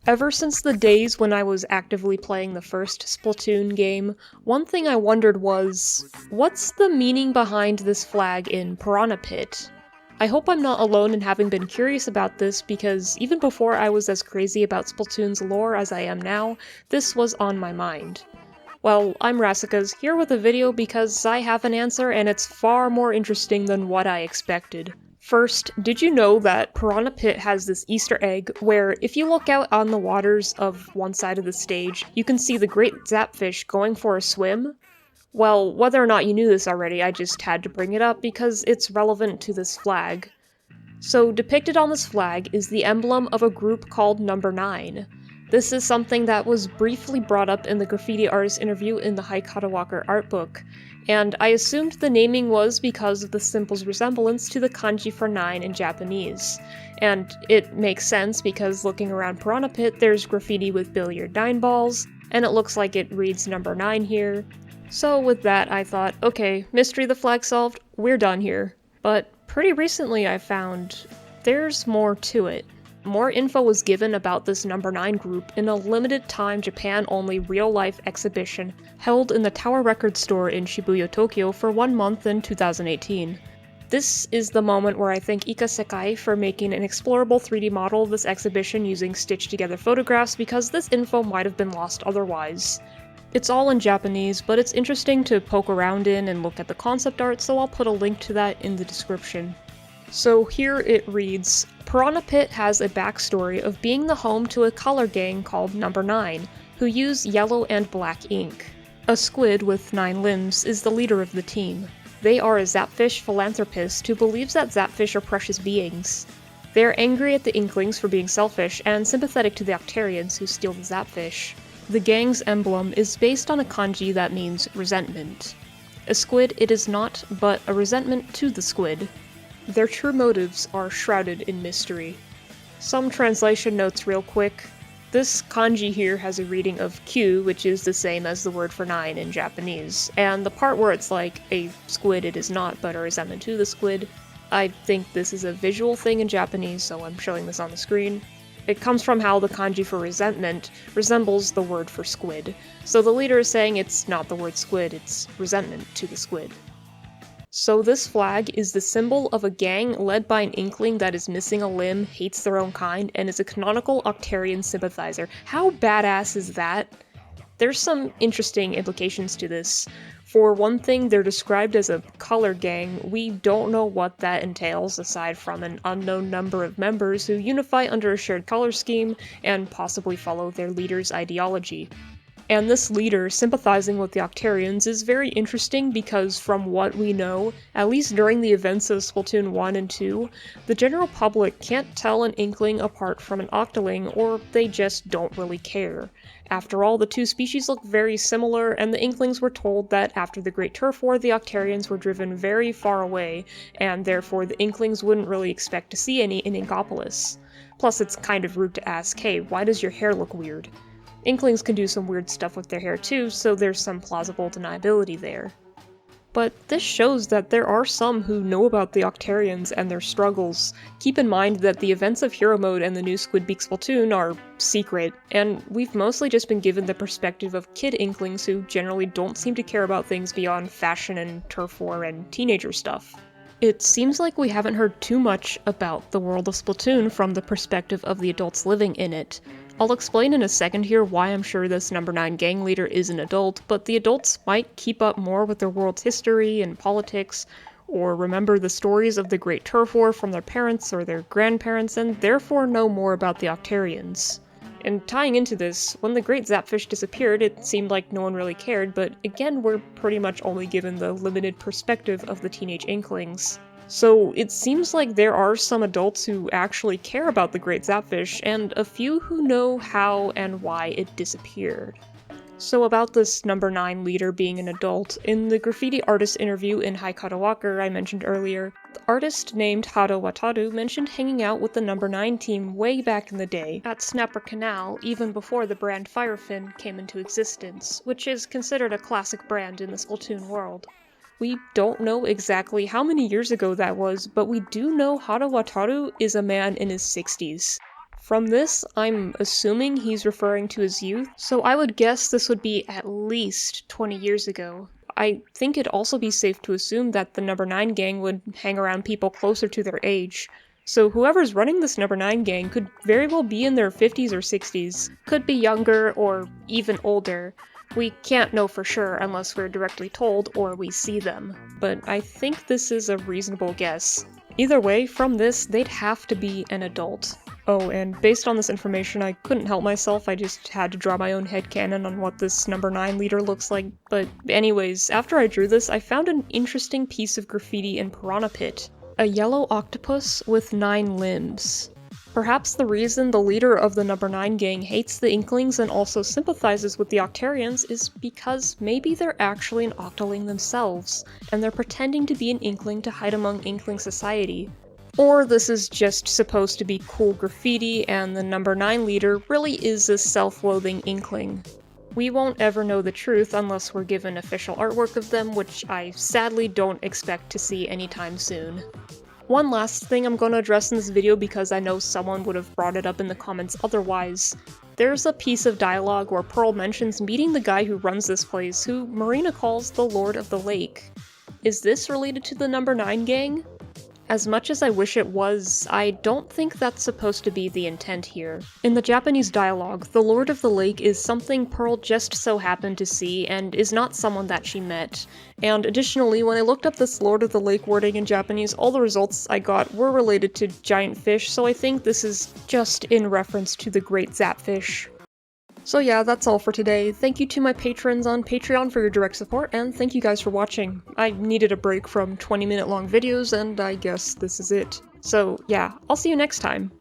Ever since the days when I was actively playing the first Splatoon game, one thing I wondered was, what's the meaning behind this flag in Piranha Pit? I hope I'm not alone in having been curious about this, because even before I was as crazy about Splatoon's lore as I am now, this was on my mind. Well, I'm Rassicas, here with a video because I have an answer and it's far more interesting than what I expected. First, did you know that Piranha Pit has this Easter egg where if you look out on the waters of one side of the stage, you can see the great Zapfish going for a swim? Well, whether or not you knew this already, I just had to bring it up because it's relevant to this flag. So depicted on this flag is the emblem of a group called Number 9. This is something that was briefly brought up in the graffiti artist interview in the Hike Walker art book, and I assumed the naming was because of the symbol's resemblance to the kanji for 9 in Japanese. And it makes sense because looking around Piranha Pit there's graffiti with billiard 9 balls, and it looks like it reads number 9 here. So with that I thought, okay, mystery of the flag solved, we're done here. But pretty recently I found there's more to it. More info was given about this Number 9 group in a limited-time Japan-only real-life exhibition held in the Tower Records store in Shibuya, Tokyo for 1 month in 2018. This is the moment where I thank Ika Sekai for making an explorable 3D model of this exhibition using stitched-together photographs because this info might have been lost otherwise. It's all in Japanese, but it's interesting to poke around in and look at the concept art, so I'll put a link to that in the description. So here it reads, Piranha Pit has a backstory of being the home to a color gang called Number 9, who use yellow and black ink. A squid with 9 limbs is the leader of the team. They are a Zapfish philanthropist who believes that Zapfish are precious beings. They are angry at the Inklings for being selfish and sympathetic to the Octarians who steal the Zapfish. The gang's emblem is based on a kanji that means resentment. A squid it is not, but a resentment to the squid. Their true motives are shrouded in mystery. Some translation notes real quick. This kanji here has a reading of Q, which is the same as the word for 9 in Japanese, and the part where it's like a squid it is not, but a resentment to the squid, I think this is a visual thing in Japanese, so I'm showing this on the screen. It comes from how the kanji for resentment resembles the word for squid, so the leader is saying it's not the word squid, it's resentment to the squid. So this flag is the symbol of a gang led by an Inkling that is missing a limb, hates their own kind, and is a canonical Octarian sympathizer. How badass is that? There's some interesting implications to this. For one thing, they're described as a color gang. We don't know what that entails, aside from an unknown number of members who unify under a shared color scheme and possibly follow their leader's ideology. And this leader sympathizing with the Octarians is very interesting because from what we know, at least during the events of Splatoon 1 and 2, the general public can't tell an Inkling apart from an Octoling, or they just don't really care. After all, the two species look very similar, and the Inklings were told that after the Great Turf War, the Octarians were driven very far away, and therefore the Inklings wouldn't really expect to see any in Inkopolis. Plus, it's kind of rude to ask, hey, why does your hair look weird? Inklings can do some weird stuff with their hair too, so there's some plausible deniability there. But this shows that there are some who know about the Octarians and their struggles. Keep in mind that the events of Hero Mode and the new Squidbeak Splatoon are secret, and we've mostly just been given the perspective of kid Inklings who generally don't seem to care about things beyond fashion and turf war and teenager stuff. It seems like we haven't heard too much about the world of Splatoon from the perspective of the adults living in it. I'll explain in a second here why I'm sure this Number 9 gang leader is an adult, but the adults might keep up more with their world's history and politics, or remember the stories of the Great Turf War from their parents or their grandparents, and therefore know more about the Octarians. And tying into this, when the Great Zapfish disappeared, it seemed like no one really cared, but again we're pretty much only given the limited perspective of the teenage Inklings. So it seems like there are some adults who actually care about the Great Zapfish, and a few who know how and why it disappeared. So about this Number 9 leader being an adult, in the graffiti artist interview in Hike Walker I mentioned earlier, the artist named Hado Wataru mentioned hanging out with the Number 9 team way back in the day, at Snapper Canal, even before the brand Firefin came into existence, which is considered a classic brand in the Splatoon world. We don't know exactly how many years ago that was, but we do know Hado Wataru is a man in his 60s. From this, I'm assuming he's referring to his youth, so I would guess this would be at least 20 years ago. I think it'd also be safe to assume that the Number 9 gang would hang around people closer to their age. So whoever's running this Number 9 gang could very well be in their 50s or 60s, could be younger or even older. We can't know for sure unless we're directly told or we see them, but I think this is a reasonable guess. Either way, from this, they'd have to be an adult. Oh, and based on this information, I couldn't help myself, I just had to draw my own headcanon on what this Number 9 leader looks like. But anyways, after I drew this, I found an interesting piece of graffiti in Piranha Pit. A yellow octopus with 9 limbs. Perhaps the reason the leader of the Number 9 gang hates the Inklings and also sympathizes with the Octarians is because maybe they're actually an Octoling themselves, and they're pretending to be an Inkling to hide among Inkling society. Or this is just supposed to be cool graffiti and the Number 9 leader really is a self-loathing Inkling. We won't ever know the truth unless we're given official artwork of them, which I sadly don't expect to see anytime soon. One last thing I'm going to address in this video because I know someone would have brought it up in the comments otherwise. There's a piece of dialogue where Pearl mentions meeting the guy who runs this place, who Marina calls the Lord of the Lake. Is this related to the Number 9 gang? As much as I wish it was, I don't think that's supposed to be the intent here. In the Japanese dialogue, the Lord of the Lake is something Pearl just so happened to see and is not someone that she met. And additionally, when I looked up this Lord of the Lake wording in Japanese, all the results I got were related to giant fish, so I think this is just in reference to the Great Zapfish. So yeah, that's all for today. Thank you to my patrons on Patreon for your direct support, and thank you guys for watching. I needed a break from 20-minute long videos, and I guess this is it. So yeah, I'll see you next time.